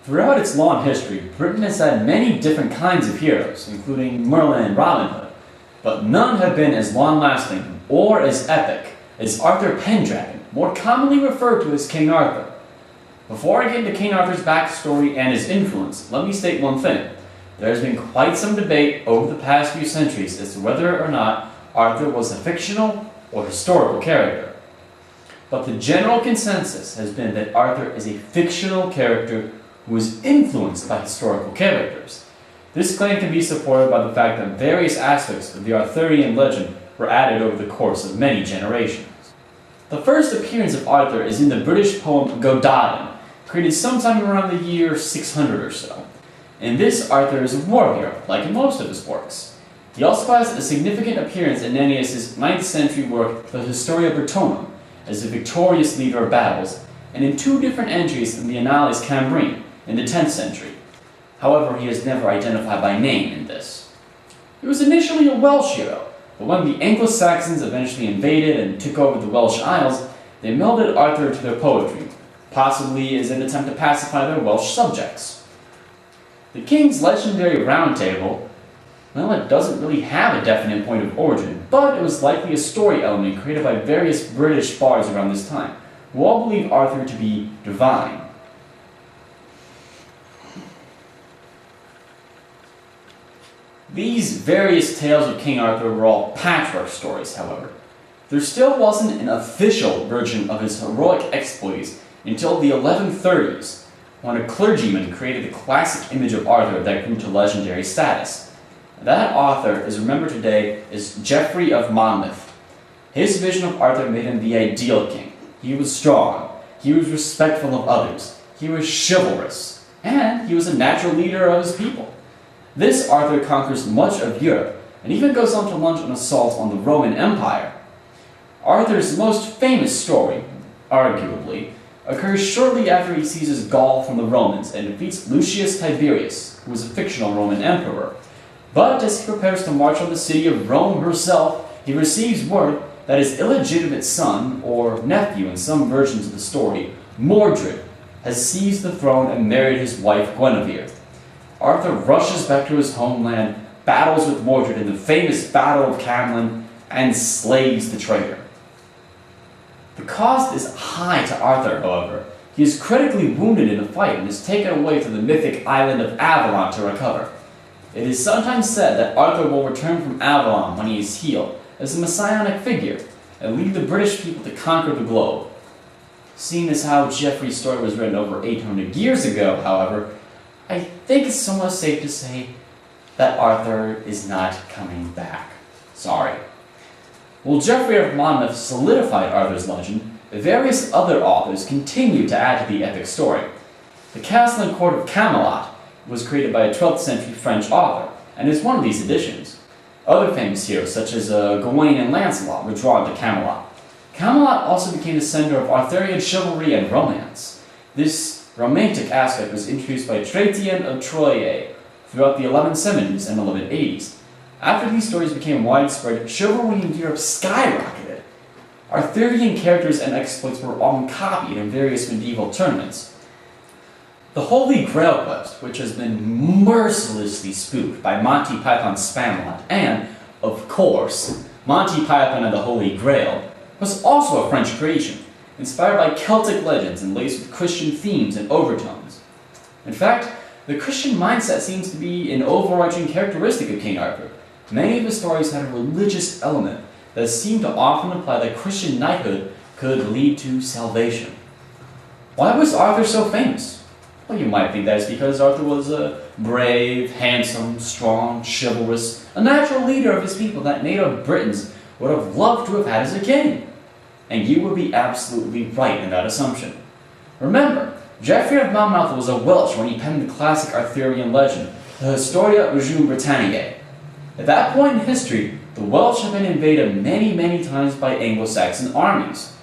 Throughout its long history, Britain has had many different kinds of heroes, including Merlin and Robin Hood, but none have been as long-lasting or as epic as Arthur Pendragon, more commonly referred to as King Arthur. Before I get into King Arthur's backstory and his influence, let me state one thing. There has been quite some debate over the past few centuries as to whether or not Arthur was a fictional or historical character. But the general consensus has been that Arthur is a fictional character who was influenced by historical characters. This claim can be supported by the fact that various aspects of the Arthurian legend were added over the course of many generations. The first appearance of Arthur is in the British poem Gododin, created sometime around the year 600 or so. In this, Arthur is a war hero, like in most of his works. He also has a significant appearance in Nennius's 9th century work, the Historia Britonum, as a victorious leader of battles, and in 2 different entries in the Annales Cambrian in the 10th century. However, he is never identified by name in this. He was initially a Welsh hero, but when the Anglo-Saxons eventually invaded and took over the Welsh Isles, they melded Arthur into their poetry, possibly as an attempt to pacify their Welsh subjects. The King's legendary Round Table, well, it doesn't really have a definite point of origin, but it was likely a story element created by various British bards around this time, who all believed Arthur to be divine. These various tales of King Arthur were all patchwork stories, however. There still wasn't an official version of his heroic exploits until the 1130s, when a clergyman created the classic image of Arthur that grew to legendary status. That author is remembered today as Geoffrey of Monmouth. His vision of Arthur made him the ideal king. He was strong, he was respectful of others, he was chivalrous, and he was a natural leader of his people. This Arthur conquers much of Europe, and even goes on to launch an assault on the Roman Empire. Arthur's most famous story, arguably, occurs shortly after he seizes Gaul from the Romans and defeats Lucius Tiberius, who was a fictional Roman emperor. But as he prepares to march on the city of Rome herself, he receives word that his illegitimate son, or nephew in some versions of the story, Mordred, has seized the throne and married his wife Guinevere. Arthur rushes back to his homeland, battles with Mordred in the famous Battle of Camlan, and slays the traitor. The cost is high to Arthur, however. He is critically wounded in the fight and is taken away to the mythic island of Avalon to recover. It is sometimes said that Arthur will return from Avalon when he is healed, as a messianic figure, and lead the British people to conquer the globe. Seeing as how Geoffrey's story was written over 800 years ago, however, I think it's somewhat safe to say that Arthur is not coming back. Sorry. While Geoffrey of Monmouth solidified Arthur's legend, various other authors continued to add to the epic story. The Castle and Court of Camelot was created by a 12th century French author, and is one of these editions. Other famous heroes, such as Gawain and Lancelot, were drawn to Camelot. Camelot also became the center of Arthurian chivalry and romance. This romantic aspect was introduced by Tratian of Troyes throughout the 1170s and 1180s. After these stories became widespread, chivalry in Europe skyrocketed. Arthurian characters and exploits were often copied in various medieval tournaments. The Holy Grail quest, which has been mercilessly spoofed by Monty Python's Spamalot, and, of course, Monty Python and the Holy Grail, was also a French creation, inspired by Celtic legends and laced with Christian themes and overtones. In fact, the Christian mindset seems to be an overarching characteristic of King Arthur. Many of his stories had a religious element that seemed to often imply that Christian knighthood could lead to salvation. Why was Arthur so famous? Well, you might think that is because Arthur was a brave, handsome, strong, chivalrous, a natural leader of his people that native Britons would have loved to have had as a king. And you would be absolutely right in that assumption. Remember, Geoffrey of Monmouth was a Welsh when he penned the classic Arthurian legend, the Historia Regum Britanniae. At that point in history, the Welsh had been invaded many, many times by Anglo-Saxon armies,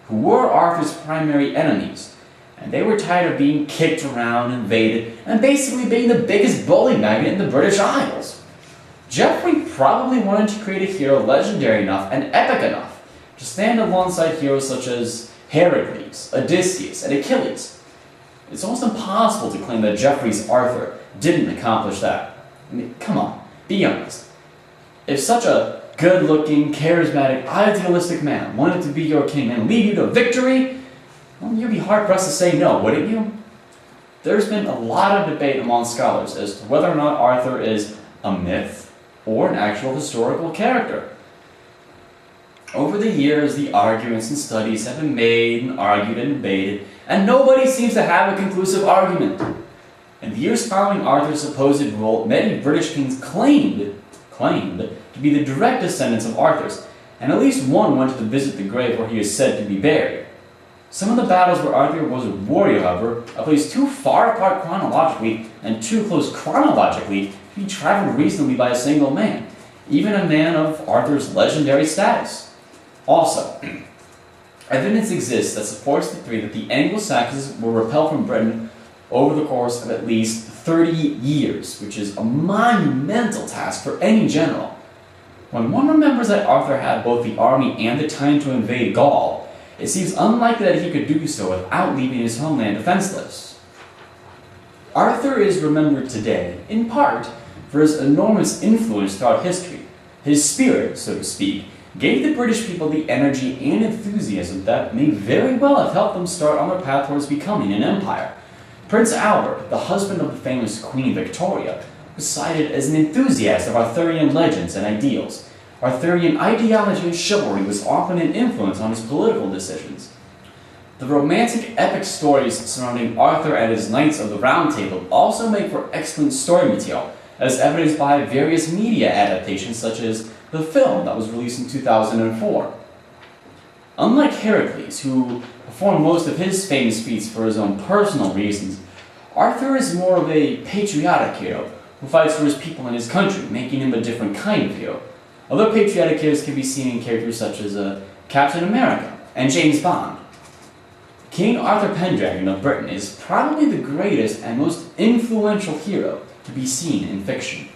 who were Arthur's primary enemies, and they were tired of being kicked around, invaded, and basically being the biggest bully magnet in the British Isles. Geoffrey probably wanted to create a hero legendary enough and epic enough to stand alongside heroes such as Heracles, Odysseus, and Achilles. It's almost impossible to claim that Geoffrey's Arthur didn't accomplish that. I mean, come on, be honest. If such a good-looking, charismatic, idealistic man wanted to be your king and lead you to victory, well, you'd be hard-pressed to say no, wouldn't you? There's been a lot of debate among scholars as to whether or not Arthur is a myth or an actual historical character. Over the years, the arguments and studies have been made and argued and debated, and nobody seems to have a conclusive argument. In the years following Arthur's supposed rule, many British kings claimed to be the direct descendants of Arthur's, and at least one went to visit the grave where he is said to be buried. Some of the battles where Arthur was a warrior, however, are placed too far apart chronologically and too close chronologically to be traveled reasonably by a single man, even a man of Arthur's legendary status. Also, evidence exists that supports the theory that the Anglo-Saxons were repelled from Britain over the course of at least 30 years, which is a monumental task for any general. When one remembers that Arthur had both the army and the time to invade Gaul, it seems unlikely that he could do so without leaving his homeland defenseless. Arthur is remembered today, in part, for his enormous influence throughout history. His spirit, so to speak, gave the British people the energy and enthusiasm that may very well have helped them start on their path towards becoming an empire. Prince Albert, the husband of the famous Queen Victoria, was cited as an enthusiast of Arthurian legends and ideals. Arthurian ideology and chivalry was often an influence on his political decisions. The romantic epic stories surrounding Arthur and his Knights of the Round Table also make for excellent story material, as evidenced by various media adaptations such as the film that was released in 2004. Unlike Heracles, who performed most of his famous feats for his own personal reasons, Arthur is more of a patriotic hero who fights for his people and his country, making him a different kind of hero. Other patriotic heroes can be seen in characters such as Captain America and James Bond. King Arthur Pendragon of Britain is probably the greatest and most influential hero to be seen in fiction.